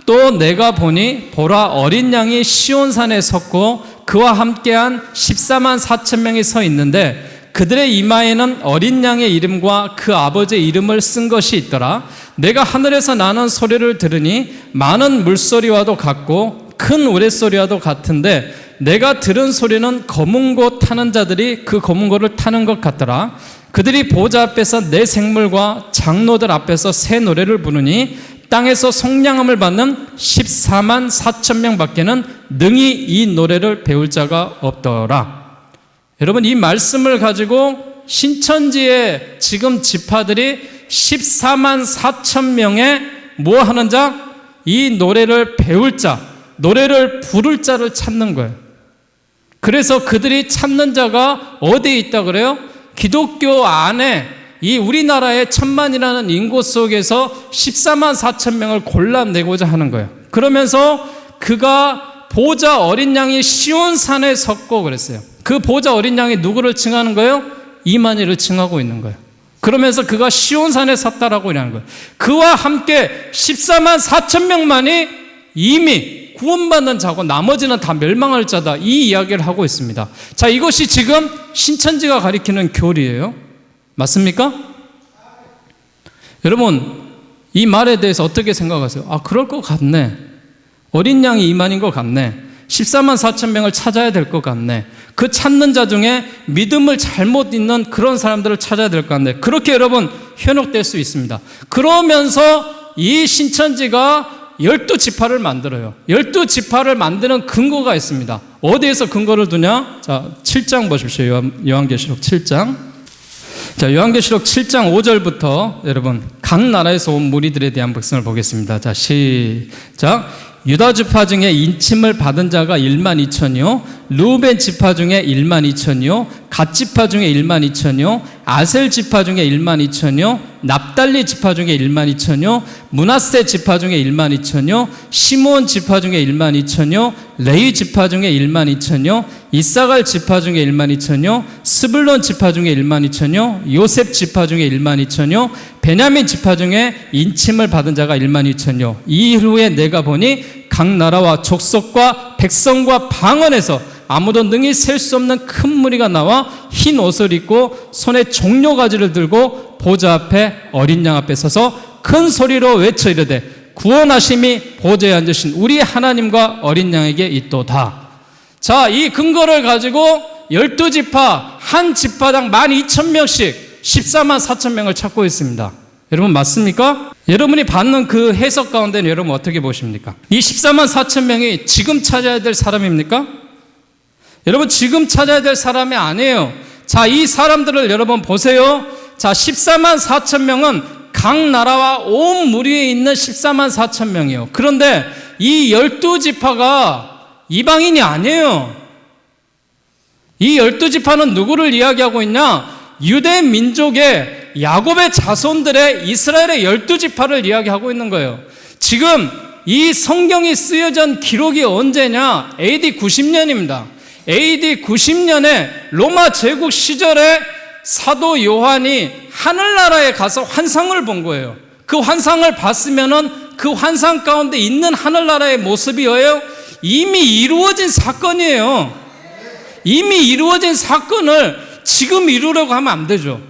또 내가 보니 보라, 어린 양이 시온산에 섰고 그와 함께한 14만 4천 명이 서 있는데 그들의 이마에는 어린 양의 이름과 그 아버지의 이름을 쓴 것이 있더라. 내가 하늘에서 나는 소리를 들으니 많은 물소리와도 같고 큰 우레소리와도 같은데 내가 들은 소리는 검은 고 타는 자들이 그 검은 고를 타는 것 같더라. 그들이 보좌 앞에서 내 생물과 장로들 앞에서 새 노래를 부르니 땅에서 속량함을 받는 14만 4천 명밖에는 능히 이 노래를 배울 자가 없더라. 여러분 이 말씀을 가지고 신천지의 지금 지파들이 14만 4천 명의 뭐 하는 자? 이 노래를 배울 자, 노래를 부를 자를 찾는 거예요. 그래서 그들이 찾는 자가 어디에 있다 그래요? 기독교 안에 이 우리나라의 1000만이라는 인구 속에서 14만 4천 명을 골라내고자 하는 거예요. 그러면서 그가 보좌 어린 양이 시온산에 섰고 그랬어요. 그 보좌 어린 양이 누구를 칭하는 거예요? 이만희를 칭하고 있는 거예요. 그러면서 그가 시온산에 섰다라고 하는 거예요. 그와 함께 14만 4천 명만이 이미 구원받는 자고 나머지는 다 멸망할 자다, 이 이야기를 하고 있습니다. 자, 이것이 지금 신천지가 가리키는 교리예요. 맞습니까? 여러분 이 말에 대해서 어떻게 생각하세요? 아, 그럴 것 같네. 어린 양이 이만인 것 같네. 14만 4천 명을 찾아야 될 것 같네. 그 찾는 자 중에 믿음을 잘못 있는 그런 사람들을 찾아야 될 것 같네. 그렇게 여러분 현혹될 수 있습니다. 그러면서 이 신천지가 12지파를 만들어요. 12지파를 만드는 근거가 있습니다. 어디에서 근거를 두냐? 자, 7장 보십시오. 요한계시록 7장. 자, 요한계시록 7장 5절부터 여러분 각 나라에서 온 무리들에 대한 백성을 보겠습니다. 자, 시작. 유다 지파 중에 인침을 받은 자가 1만 2천이요 르우벤 지파 중에 1만 2천이요 갓 지파 중에 1만 2천이요 아셀 지파 중에 1만 2천이요 납달리 지파 중에 1만 2천이요 므낫세 지파 중에 1만 2천이요 시므온 지파 중에 1만 2천이요 레위 지파 중에 1만 2천이요 이사갈 지파 중에 1만 2천이요 스불론 지파 중에 1만 2천이요 요셉 지파 중에 1만 2천이요 베냐민 지파 중에 인침을 받은 자가 1만 2천이요 이후에 내가 보니 각 나라와 족속과 백성과 방언에서 아무도 능히 셀 수 없는 큰 무리가 나와 흰 옷을 입고 손에 종려가지를 들고 보좌 앞에 어린 양 앞에 서서 큰 소리로 외쳐 이르되 구원하심이 보좌에 앉으신 우리 하나님과 어린 양에게 있도다. 자, 이 근거를 가지고 12지파 한 지파당 12,000명씩 14만 4천 명을 찾고 있습니다. 여러분 맞습니까? 여러분이 받는 그 해석 가운데는 여러분 어떻게 보십니까? 이 14만 4천 명이 지금 찾아야 될 사람입니까? 여러분 지금 찾아야 될 사람이 아니에요. 자, 이 사람들을 여러분 보세요. 자, 14만 4천 명은 각 나라와 온 무리에 있는 14만 4천 명이에요. 그런데 이 12지파가 이방인이 아니에요. 이 12지파는 누구를 이야기하고 있냐? 유대 민족의 야곱의 자손들의 이스라엘의 12지파를 이야기하고 있는 거예요. 지금 이 성경이 쓰여진 기록이 언제냐? AD 90년입니다. AD 90년에 로마 제국 시절에 사도 요한이 하늘나라에 가서 환상을 본 거예요. 그 환상을 봤으면은 그 환상 가운데 있는 하늘나라의 모습이 뭐예요? 이미 이루어진 사건이에요. 이미 이루어진 사건을 지금 이루려고 하면 안 되죠.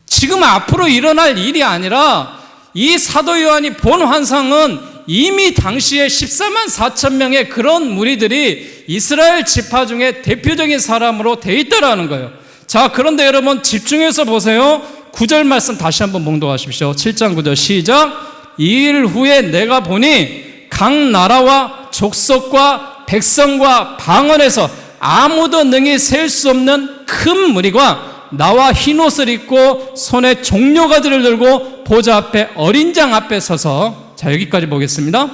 지금 앞으로 일어날 일이 아니라 이 사도 요한이 본 환상은 이미 당시에 14만 4천 명의 그런 무리들이 이스라엘 지파 중에 대표적인 사람으로 되어 있다라는 거예요. 자, 그런데 여러분 집중해서 보세요. 9절 말씀 다시 한번 봉독하십시오. 7장 9절 시작. 2일 후에 내가 보니 각 나라와 족속과 백성과 방언에서 아무도 능히 셀 수 없는 큰 무리가 나와 흰옷을 입고 손에 종려가지를 들고 보좌 앞에 어린 장 앞에 서서, 자, 여기까지 보겠습니다.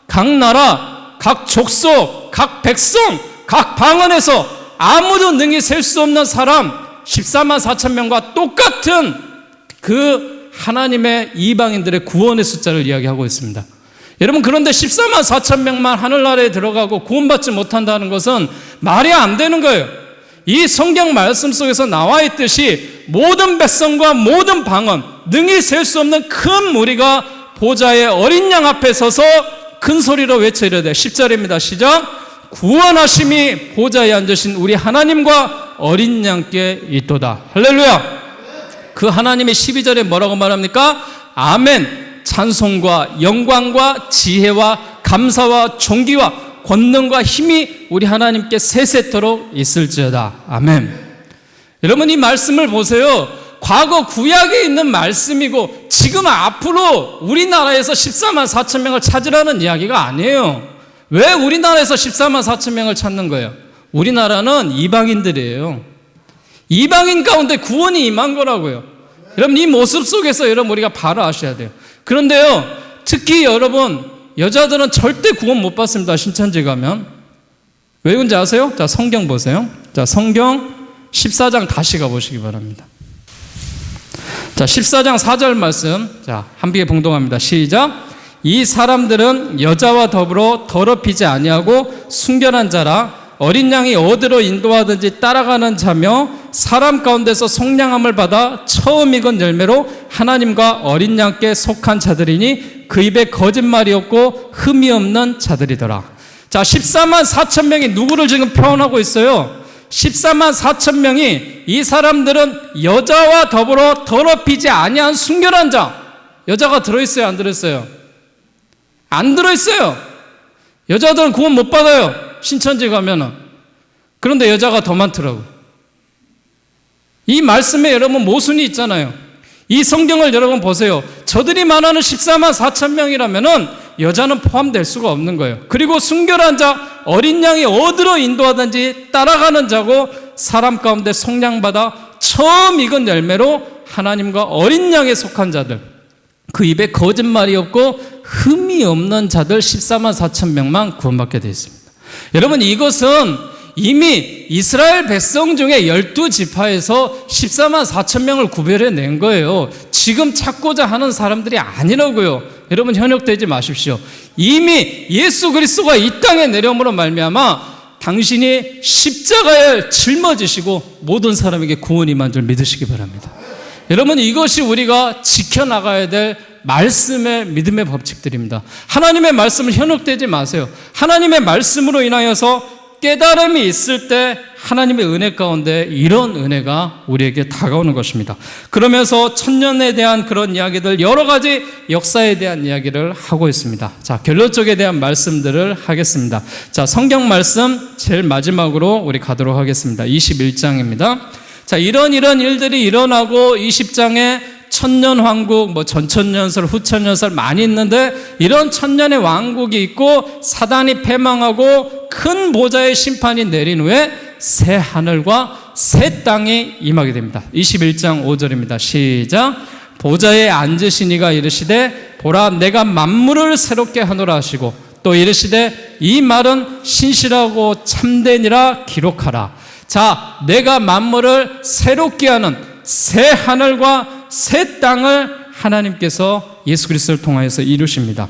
각 나라, 각 족속, 각 백성, 각 방언에서 아무도 능히 셀 수 없는 사람 14만 4천 명과 똑같은 그 하나님의 이방인들의 구원의 숫자를 이야기하고 있습니다. 여러분, 그런데 14만 4천 명만 하늘나라에 들어가고 구원받지 못한다는 것은 말이 안 되는 거예요. 이 성경 말씀 속에서 나와 있듯이 모든 백성과 모든 방언, 능히 셀 수 없는 큰 무리가 보좌의 어린 양 앞에 서서 큰 소리로 외쳐 이르되, 10절입니다. 시작. 구원하심이 보좌에 앉으신 우리 하나님과 어린 양께 있도다. 할렐루야. 그 하나님이 12절에 뭐라고 말합니까? 아멘. 찬송과 영광과 지혜와 감사와 존귀와 권능과 힘이 우리 하나님께 세세토록 있을지어다. 아멘. 여러분, 이 말씀을 보세요. 과거 구약에 있는 말씀이고 지금 앞으로 우리나라에서 14만 4천 명을 찾으라는 이야기가 아니에요. 왜 우리나라에서 14만 4천 명을 찾는 거예요? 우리나라는 이방인들이에요. 이방인 가운데 구원이 임한 거라고요. 여러분, 이 모습 속에서 여러분 우리가 바로 아셔야 돼요. 그런데요, 특히 여러분, 여자들은 절대 구원 못 받습니다. 신천지 가면. 왜 그런지 아세요? 자, 성경 보세요. 자, 성경 14장 다시 가보시기 바랍니다. 자, 14장 4절 말씀, 자, 함께 봉독합니다. 시작. 이 사람들은 여자와 더불어 더럽히지 아니하고 순결한 자라, 어린 양이 어디로 인도하든지 따라가는 자며 사람 가운데서 속량함을 받아 처음 익은 열매로 하나님과 어린 양께 속한 자들이니 그 입에 거짓말이 없고 흠이 없는 자들이더라. 자, 14만 4천 명이 누구를 지금 표현하고 있어요? 14만 4천 명이, 이 사람들은 여자와 더불어 더럽히지 아니한 순결한 자. 여자가 들어있어요, 안 들어있어요? 안 들어있어요. 여자들은 구원 못 받아요, 신천지 가면은. 그런데 여자가 더 많더라고. 이 말씀에 여러분 모순이 있잖아요. 이 성경을 여러분 보세요. 저들이 말하는 14만 4천 명이라면은 여자는 포함될 수가 없는 거예요. 그리고 순결한 자, 어린 양이 어디로 인도하든지 따라가는 자고 사람 가운데 속량받아 처음 익은 열매로 하나님과 어린 양에 속한 자들, 그 입에 거짓말이 없고 흠이 없는 자들 14만 4천 명만 구원받게 되어 있습니다. 여러분, 이것은 이미 이스라엘 백성 중에 12지파에서 14만 4천 명을 구별해낸 거예요. 지금 찾고자 하는 사람들이 아니라고요. 여러분, 현혹되지 마십시오. 이미 예수 그리스도가 이 땅에 내려옴으로 말미암아 당신이 십자가에 짊어지시고 모든 사람에게 구원이 임한 줄 믿으시기 바랍니다. 여러분, 이것이 우리가 지켜나가야 될 말씀의 믿음의 법칙들입니다. 하나님의 말씀을 현혹되지 마세요. 하나님의 말씀으로 인하여서 깨달음이 있을 때 하나님의 은혜 가운데 이런 은혜가 우리에게 다가오는 것입니다. 그러면서 천년에 대한 그런 이야기들, 여러 가지 역사에 대한 이야기를 하고 있습니다. 자, 결론 쪽에 대한 말씀들을 하겠습니다. 자, 성경 말씀 제일 마지막으로 우리 가도록 하겠습니다. 21장입니다. 자, 이런 일들이 일어나고 20장에 천년왕국, 뭐 전천년설, 후천년설 많이 있는데, 이런 천년의 왕국이 있고 사단이 패망하고 큰 보좌의 심판이 내린 후에 새 하늘과 새 땅이 임하게 됩니다. 21장 5절입니다. 시작. 보좌에 앉으신 이가 이르시되 보라 내가 만물을 새롭게 하노라 하시고 또 이르시되 이 말은 신실하고 참되니라 기록하라. 자, 내가 만물을 새롭게 하는 새 하늘과 새 땅을 하나님께서 예수 그리스도를 통하여서 이루십니다.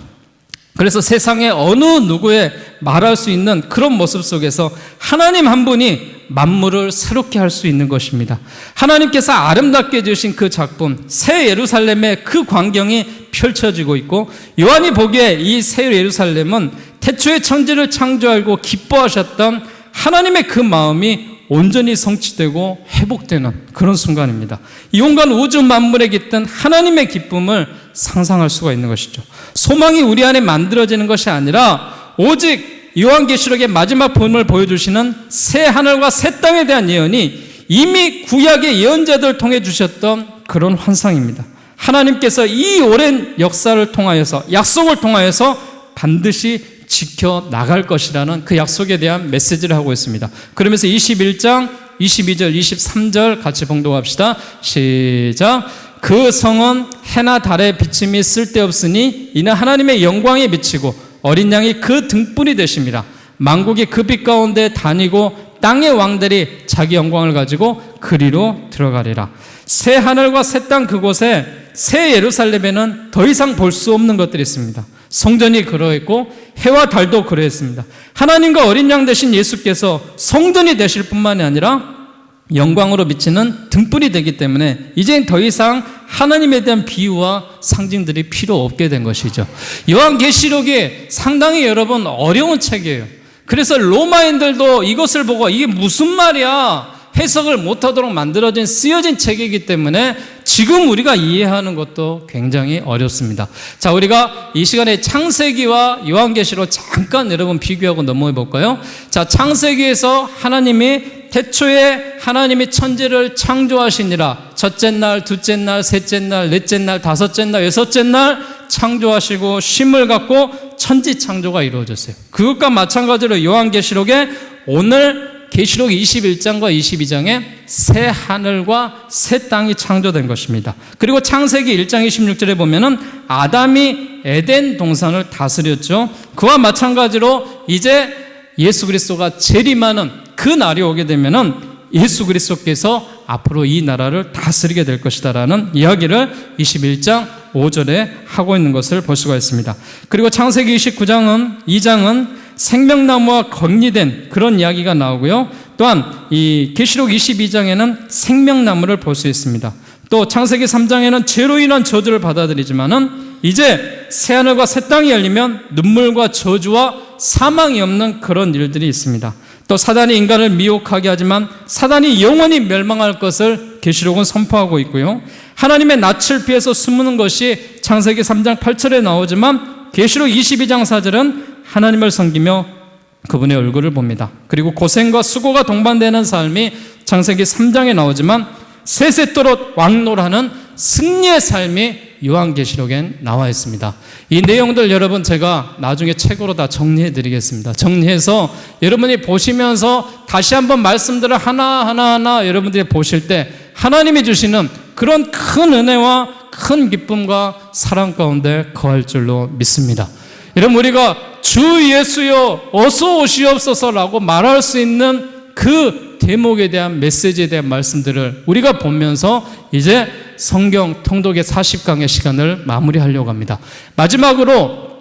그래서 세상에 어느 누구에 말할 수 있는 그런 모습 속에서 하나님 한 분이 만물을 새롭게 할 수 있는 것입니다. 하나님께서 아름답게 지으신 그 작품 새 예루살렘의 그 광경이 펼쳐지고 있고, 요한이 보기에 이 새 예루살렘은 태초에 천지를 창조하고 기뻐하셨던 하나님의 그 마음이 온전히 성취되고 회복되는 그런 순간입니다. 이 온갖 우주 만물에 깃든 하나님의 기쁨을 상상할 수가 있는 것이죠. 소망이 우리 안에 만들어지는 것이 아니라 오직 요한계시록의 마지막 본문을 보여주시는 새 하늘과 새 땅에 대한 예언이 이미 구약의 예언자들을 통해 주셨던 그런 환상입니다. 하나님께서 이 오랜 역사를 통하여서, 약속을 통하여서 반드시 지켜나갈 것이라는 그 약속에 대한 메시지를 하고 있습니다. 그러면서 21장 22절 23절 같이 봉독합시다. 시작. 그 성은 해나 달의 비침이 쓸데없으니 이는 하나님의 영광에 비치고 어린 양이 그 등불이 되심이라. 만국이 그 빛 가운데 다니고 땅의 왕들이 자기 영광을 가지고 그리로 들어가리라. 새 하늘과 새 땅 그곳에 새 예루살렘에는 더 이상 볼 수 없는 것들이 있습니다. 성전이 그러했고 해와 달도 그러했습니다. 하나님과 어린 양 되신 예수께서 성전이 되실 뿐만이 아니라 영광으로 비치는 등불이 되기 때문에 이제 더 이상 하나님에 대한 비유와 상징들이 필요 없게 된 것이죠. 요한계시록이 상당히 여러분 어려운 책이에요. 그래서 로마인들도 이것을 보고 이게 무슨 말이야 해석을 못하도록 만들어진 쓰여진 책이기 때문에 지금 우리가 이해하는 것도 굉장히 어렵습니다. 자, 우리가 이 시간에 창세기와 요한계시록 잠깐 여러분 비교하고 넘어가 볼까요? 자, 창세기에서 하나님이 태초에 하나님이 천지를 창조하시니라. 첫째 날, 둘째 날, 셋째 날, 넷째 날, 다섯째 날, 여섯째 날 창조하시고 쉼을 갖고 천지 창조가 이루어졌어요. 그것과 마찬가지로 요한계시록에 오늘 계시록 21장과 22장에 새 하늘과 새 땅이 창조된 것입니다. 그리고 창세기 1장 26절에 보면은 아담이 에덴 동산을 다스렸죠. 그와 마찬가지로 이제 예수 그리스도가 재림하는 그 날이 오게 되면은 예수 그리스도께서 앞으로 이 나라를 다스리게 될 것이다라는 이야기를 21장 5절에 하고 있는 것을 볼 수가 있습니다. 그리고 창세기 2장은 생명나무와 건리된 그런 이야기가 나오고요. 또한 이 계시록 22장에는 생명나무를 볼 수 있습니다. 또 창세기 3장에는 죄로 인한 저주를 받아들이지만은 이제 새하늘과 새 땅이 열리면 눈물과 저주와 사망이 없는 그런 일들이 있습니다. 또 사단이 인간을 미혹하게 하지만 사단이 영원히 멸망할 것을 계시록은 선포하고 있고요. 하나님의 낯을 피해서 숨는 것이 창세기 3장 8절에 나오지만 계시록 22장 4절은 하나님을 섬기며 그분의 얼굴을 봅니다. 그리고 고생과 수고가 동반되는 삶이 창세기 3장에 나오지만 세세토록 왕노라는 승리의 삶이 요한계시록엔 나와 있습니다. 이 내용들 여러분 제가 나중에 책으로 다 정리해 드리겠습니다. 정리해서 여러분이 보시면서 다시 한번 말씀들을 하나하나 여러분들이 보실 때 하나님이 주시는 그런 큰 은혜와 큰 기쁨과 사랑 가운데 거할 줄로 믿습니다. 여러분 우리가 주 예수여 어서 오시옵소서라고 말할 수 있는 그 대목에 대한 메시지에 대한 말씀들을 우리가 보면서 이제 성경 통독의 40강의 시간을 마무리하려고 합니다. 마지막으로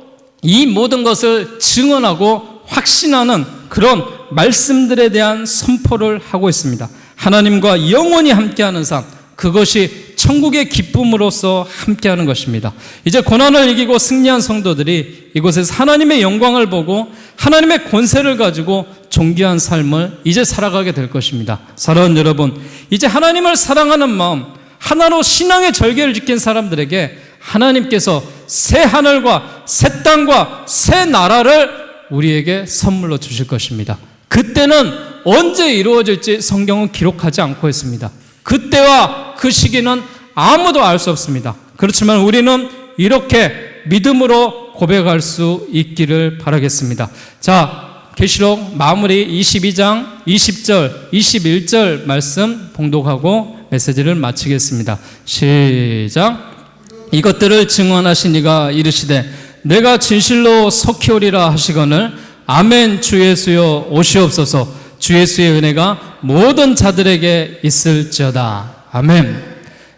이 모든 것을 증언하고 확신하는 그런 말씀들에 대한 선포를 하고 있습니다. 하나님과 영원히 함께하는 삶, 그것이 천국의 기쁨으로서 함께하는 것입니다. 이제 고난을 이기고 승리한 성도들이 이곳에서 하나님의 영광을 보고 하나님의 권세를 가지고 존귀한 삶을 이제 살아가게 될 것입니다. 사랑하는 여러분, 이제 하나님을 사랑하는 마음, 하나로 신앙의 절개를 지킨 사람들에게 하나님께서 새 하늘과 새 땅과 새 나라를 우리에게 선물로 주실 것입니다. 그때는 언제 이루어질지 성경은 기록하지 않고 있습니다. 그때와 그 시기는 아무도 알 수 없습니다. 그렇지만 우리는 이렇게 믿음으로 고백할 수 있기를 바라겠습니다. 자, 계시록 마무리 22장 20절 21절 말씀 봉독하고 메시지를 마치겠습니다. 시작. 이것들을 증언하신 이가 이르시되 내가 진실로 속히 오리라 하시거늘 아멘. 주 예수여 오시옵소서. 주 예수의 은혜가 모든 자들에게 있을지어다. 아멘.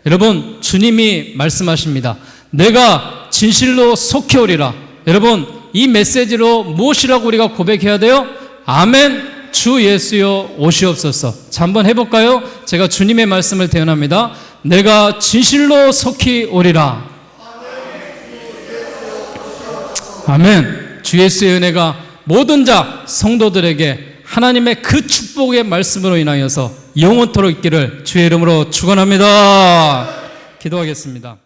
여러분, 주님이 말씀하십니다. 내가 진실로 속히 오리라. 여러분, 이 메시지로 무엇이라고 우리가 고백해야 돼요? 아멘. 주 예수여 오시옵소서. 자, 한번 해볼까요? 제가 주님의 말씀을 대언합니다. 내가 진실로 속히 오리라. 아멘. 주 예수의 은혜가 모든 자 성도들에게 하나님의 그 축복의 말씀으로 인하여서 영원토록 있기를 주의 이름으로 축원합니다. 기도하겠습니다.